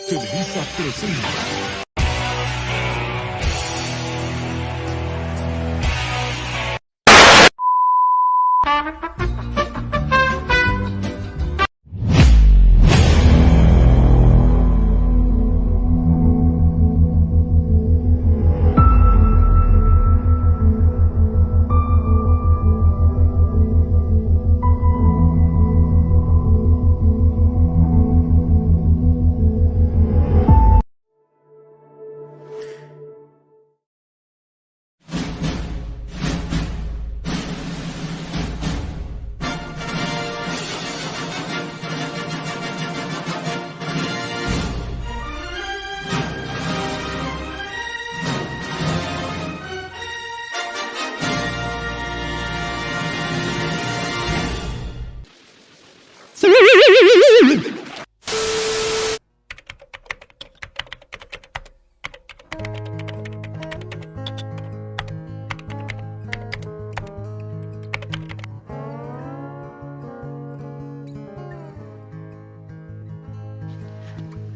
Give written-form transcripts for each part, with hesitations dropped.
Televisa presenta.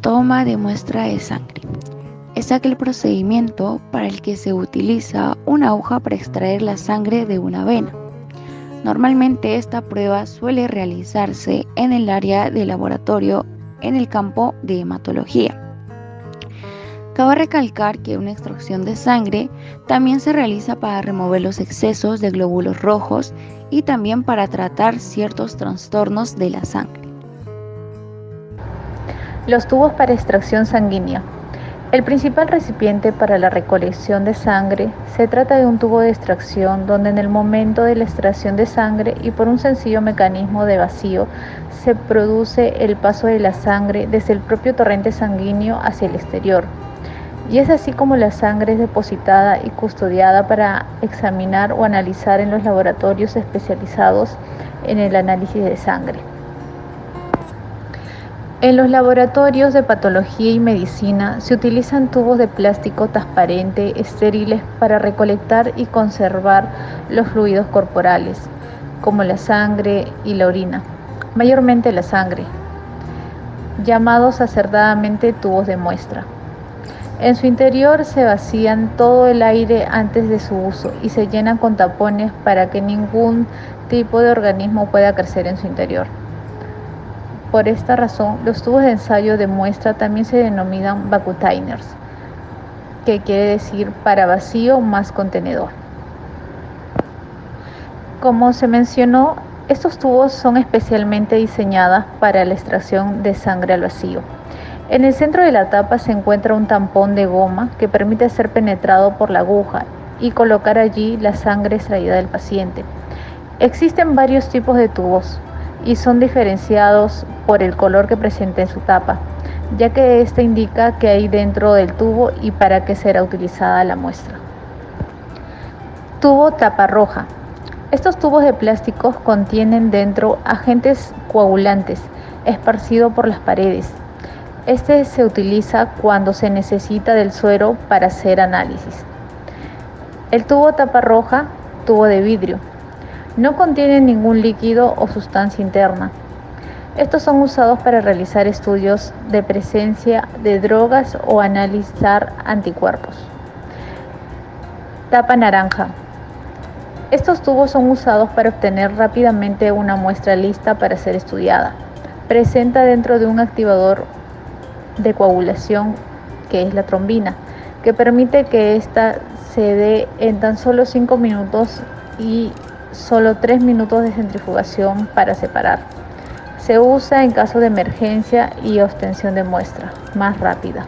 Toma de muestra de sangre. Es aquel procedimiento para el que se utiliza una aguja para extraer la sangre de una vena. Normalmente esta prueba suele realizarse en el área de laboratorio en el campo de hematología. Cabe recalcar que una extracción de sangre también se realiza para remover los excesos de glóbulos rojos y también para tratar ciertos trastornos de la sangre. Los tubos para extracción sanguínea. El principal recipiente para la recolección de sangre se trata de un tubo de extracción donde en el momento de la extracción de sangre y por un sencillo mecanismo de vacío se produce el paso de la sangre desde el propio torrente sanguíneo hacia el exterior. Y es así como la sangre es depositada y custodiada para examinar o analizar en los laboratorios especializados en el análisis de sangre. En los laboratorios de patología y medicina se utilizan tubos de plástico transparente estériles para recolectar y conservar los fluidos corporales, como la sangre y la orina, mayormente la sangre, llamados acertadamente tubos de muestra. En su interior se vacían todo el aire antes de su uso y se llenan con tapones para que ningún tipo de organismo pueda crecer en su interior. Por esta razón, los tubos de ensayo de muestra también se denominan vacutainers, que quiere decir para vacío más contenedor. Como se mencionó, estos tubos son especialmente diseñados para la extracción de sangre al vacío. En el centro de la tapa se encuentra un tampón de goma que permite ser penetrado por la aguja y colocar allí la sangre extraída del paciente. Existen varios tipos de tubos y son diferenciados por el color que presenta en su tapa, ya que ésta indica qué hay dentro del tubo y para qué será utilizada la muestra. Tubo tapa roja. Estos tubos de plástico contienen dentro agentes coagulantes esparcidos por las paredes. Este se utiliza cuando se necesita del suero para hacer análisis. El tubo tapa roja, tubo de vidrio. No contienen ningún líquido o sustancia interna. Estos son usados para realizar estudios de presencia de drogas o analizar anticuerpos. Tapa naranja. Estos tubos son usados para obtener rápidamente una muestra lista para ser estudiada. Presenta dentro de un activador de coagulación que es la trombina, que permite que ésta se dé en tan solo 5 minutos y solo 3 minutos de centrifugación para separar. Se usa en caso de emergencia y obtención de muestra más rápida.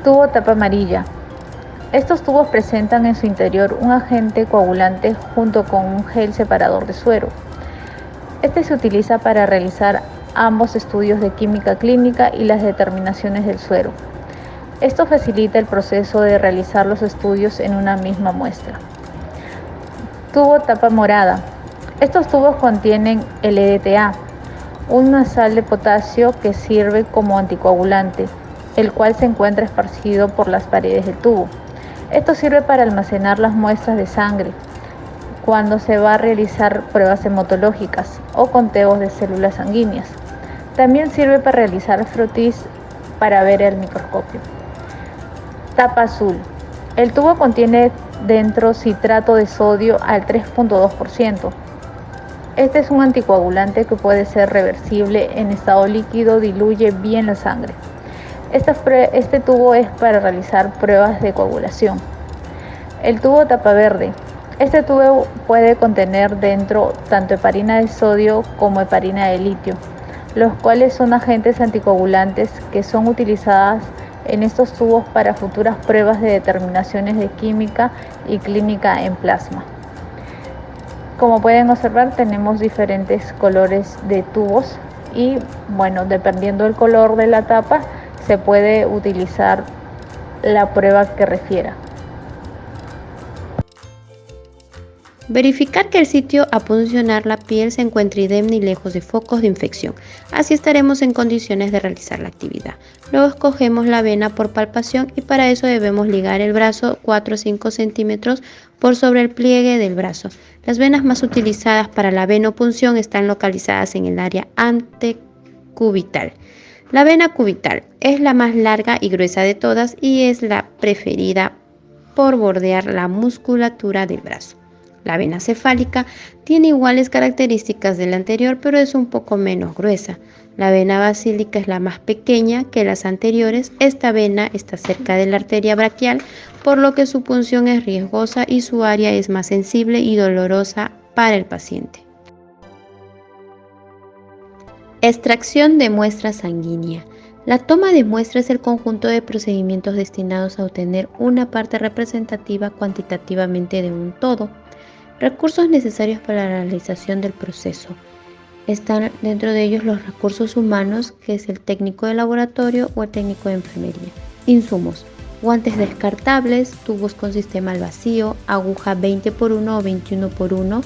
Tubo tapa amarilla. Estos tubos presentan en su interior un agente coagulante junto con un gel separador de suero. Este se utiliza para realizar ambos estudios de química clínica y las determinaciones del suero. Esto facilita el proceso de realizar los estudios en una misma muestra. Tubo tapa morada. Estos tubos contienen el EDTA, una sal de potasio que sirve como anticoagulante, el cual se encuentra esparcido por las paredes del tubo. Esto sirve para almacenar las muestras de sangre cuando se va a realizar pruebas hematológicas o conteos de células sanguíneas. También sirve para realizar frotis para ver el microscopio. Tapa azul. El tubo contiene dentro citrato de sodio al 3.2%. Este es un anticoagulante que puede ser reversible en estado líquido, diluye bien la sangre. Este tubo es para realizar pruebas de coagulación. El tubo tapa verde. Este tubo puede contener dentro tanto heparina de sodio como heparina de litio, los cuales son agentes anticoagulantes que son utilizadas en estos tubos para futuras pruebas de determinaciones de química y clínica en plasma. Como pueden observar, tenemos diferentes colores de tubos y bueno, dependiendo del color de la tapa, se puede utilizar la prueba que refiera. Verificar que el sitio a puncionar la piel se encuentre indemne y lejos de focos de infección. Así estaremos en condiciones de realizar la actividad. Luego escogemos la vena por palpación y para eso debemos ligar el brazo 4 a 5 centímetros por sobre el pliegue del brazo. Las venas más utilizadas para la venopunción están localizadas en el área antecubital. La vena cubital es la más larga y gruesa de todas y es la preferida por bordear la musculatura del brazo. La vena cefálica tiene iguales características de la anterior, pero es un poco menos gruesa. La vena basílica es la más pequeña que las anteriores. Esta vena está cerca de la arteria braquial, por lo que su punción es riesgosa y su área es más sensible y dolorosa para el paciente. Extracción de muestra sanguínea. La toma de muestra es el conjunto de procedimientos destinados a obtener una parte representativa cuantitativamente de un todo. Recursos necesarios para la realización del proceso. Están dentro de ellos los recursos humanos, que es el técnico de laboratorio o el técnico de enfermería. Insumos: guantes descartables, tubos con sistema al vacío, aguja 20x1 o 21x1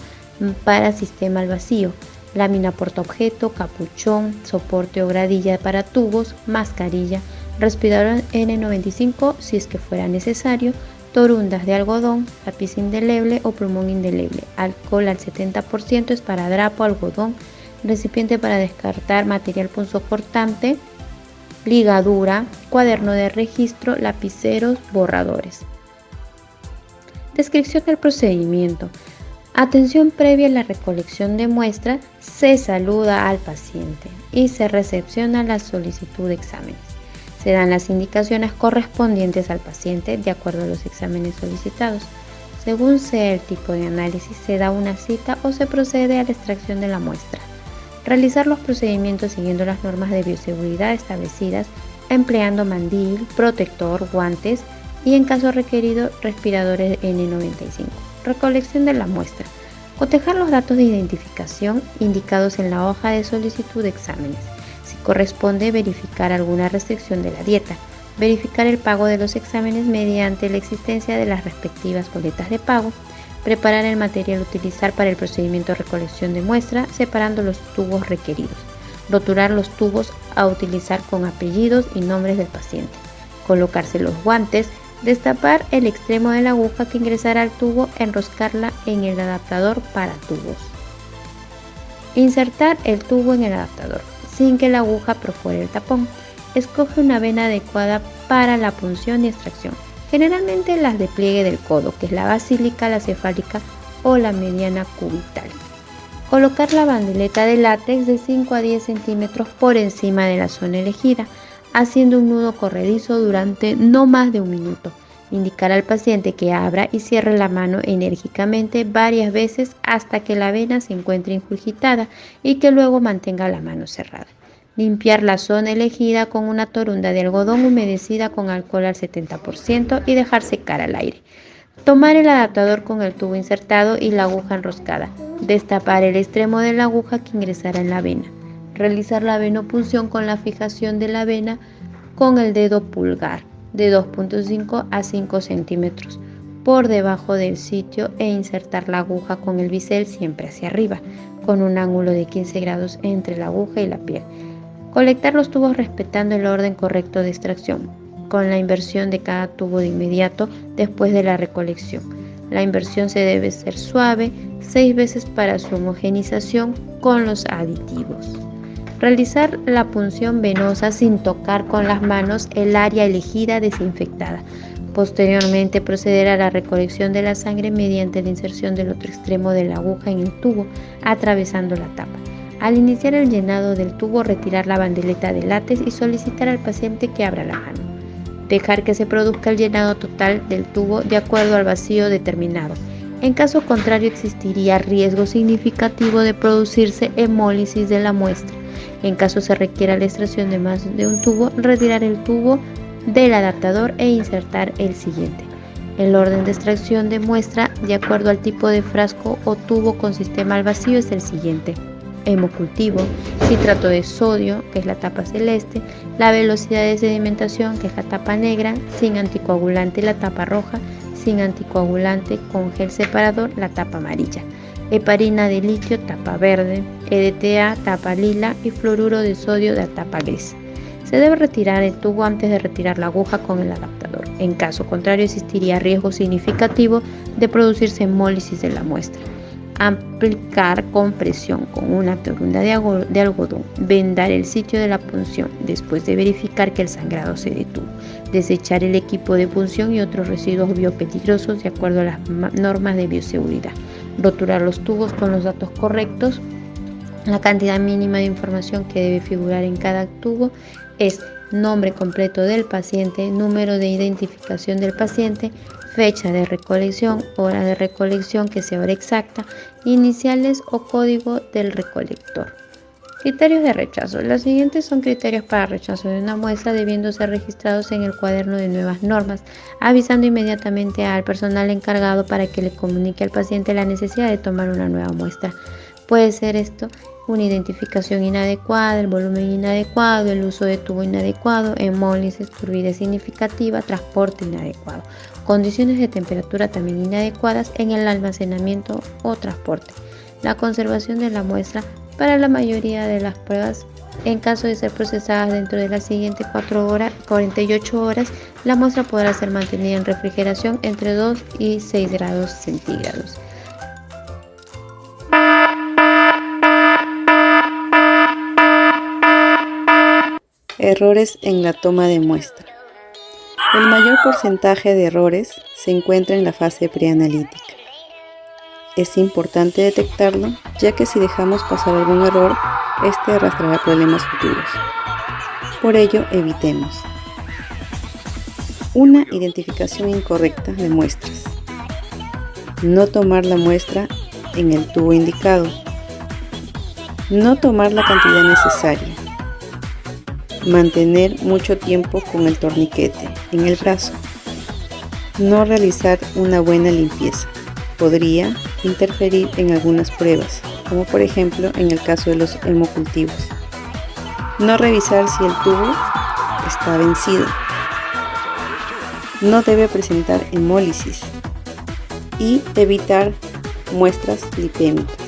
para sistema al vacío, lámina portaobjeto, capuchón, soporte o gradilla para tubos, mascarilla, respirador N95 si es que fuera necesario, torundas de algodón, lápiz indeleble o plumón indeleble, alcohol al 70% esparadrapo, algodón, recipiente para descartar material punzocortante, ligadura, cuaderno de registro, lapiceros, borradores. Descripción del procedimiento. Atención previa a la recolección de muestras, se saluda al paciente y se recepciona la solicitud de exámenes. Se dan las indicaciones correspondientes al paciente de acuerdo a los exámenes solicitados. Según sea el tipo de análisis, se da una cita o se procede a la extracción de la muestra. Realizar los procedimientos siguiendo las normas de bioseguridad establecidas, empleando mandil, protector, guantes y, en caso requerido, respiradores N95. Recolección de la muestra. Cotejar los datos de identificación indicados en la hoja de solicitud de exámenes. Si corresponde, verificar alguna restricción de la dieta. Verificar el pago de los exámenes mediante la existencia de las respectivas boletas de pago. Preparar el material a utilizar para el procedimiento de recolección de muestra, separando los tubos requeridos. Rotular los tubos a utilizar con apellidos y nombres del paciente. Colocarse los guantes. Destapar el extremo de la aguja que ingresará al tubo, enroscarla en el adaptador para tubos. Insertar el tubo en el adaptador sin que la aguja perfore el tapón. Escoge una vena adecuada para la punción y extracción, generalmente las de pliegue del codo, que es la basílica, la cefálica o la mediana cubital. Colocar la bandoleta de látex de 5 a 10 centímetros por encima de la zona elegida, haciendo un nudo corredizo durante no más de un minuto. Indicar al paciente que abra y cierre la mano enérgicamente varias veces hasta que la vena se encuentre ingurgitada y que luego mantenga la mano cerrada. Limpiar la zona elegida con una torunda de algodón humedecida con alcohol al 70% y dejar secar al aire. Tomar el adaptador con el tubo insertado y la aguja enroscada. Destapar el extremo de la aguja que ingresará en la vena. Realizar la venopunción con la fijación de la vena con el dedo pulgar de 2.5 a 5 centímetros por debajo del sitio e insertar la aguja con el bisel siempre hacia arriba, con un ángulo de 15 grados entre la aguja y la piel. Colectar los tubos respetando el orden correcto de extracción, con la inversión de cada tubo de inmediato después de la recolección. La inversión se debe ser suave, 6 veces para su homogenización con los aditivos. Realizar la punción venosa sin tocar con las manos el área elegida desinfectada. Posteriormente proceder a la recolección de la sangre mediante la inserción del otro extremo de la aguja en el tubo, atravesando la tapa. Al iniciar el llenado del tubo, retirar la bandeleta de látex y solicitar al paciente que abra la mano. Dejar que se produzca el llenado total del tubo de acuerdo al vacío determinado. En caso contrario, existiría riesgo significativo de producirse hemólisis de la muestra. En caso se requiera la extracción de más de un tubo, retirar el tubo del adaptador e insertar el siguiente. El orden de extracción de muestra, de acuerdo al tipo de frasco o tubo con sistema al vacío, es el siguiente. Hemocultivo, citrato de sodio, que es la tapa celeste, la velocidad de sedimentación, que es la tapa negra, sin anticoagulante, la tapa roja, sin anticoagulante, con gel separador, la tapa amarilla. Heparina de litio, tapa verde, EDTA, tapa lila y fluoruro de sodio, de tapa gris. Se debe retirar el tubo antes de retirar la aguja con el adaptador. En caso contrario, existiría riesgo significativo de producirse hemólisis de la muestra. Aplicar compresión con una torunda de algodón. Vendar el sitio de la punción después de verificar que el sangrado se detuvo. Desechar el equipo de punción y otros residuos biopeligrosos de acuerdo a las normas de bioseguridad. Roturar los tubos con los datos correctos. La cantidad mínima de información que debe figurar en cada tubo es nombre completo del paciente, número de identificación del paciente, fecha de recolección, hora de recolección, que sea hora exacta, iniciales o código del recolector. Criterios de rechazo. Los siguientes son criterios para rechazo de una muestra, debiendo ser registrados en el cuaderno de nuevas normas, avisando inmediatamente al personal encargado para que le comunique al paciente la necesidad de tomar una nueva muestra. Puede ser esto una identificación inadecuada, el volumen inadecuado, el uso de tubo inadecuado, hemólisis, turbidez significativa, transporte inadecuado, condiciones de temperatura también inadecuadas en el almacenamiento o transporte. La conservación de la muestra. Para la mayoría de las pruebas, en caso de ser procesadas dentro de las siguientes 48 horas, la muestra podrá ser mantenida en refrigeración entre 2 y 6 grados centígrados. Errores en la toma de muestra. El mayor porcentaje de errores se encuentra en la fase preanalítica. Es importante detectarlo, ya que si dejamos pasar algún error, este arrastrará problemas futuros. Por ello, evitemos una identificación incorrecta de muestras, no tomar la muestra en el tubo indicado, no tomar la cantidad necesaria, mantener mucho tiempo con el torniquete en el brazo, no realizar una buena limpieza. Podría interferir en algunas pruebas, como por ejemplo en el caso de los hemocultivos. No revisar si el tubo está vencido. No debe presentar hemólisis y evitar muestras lipémicas.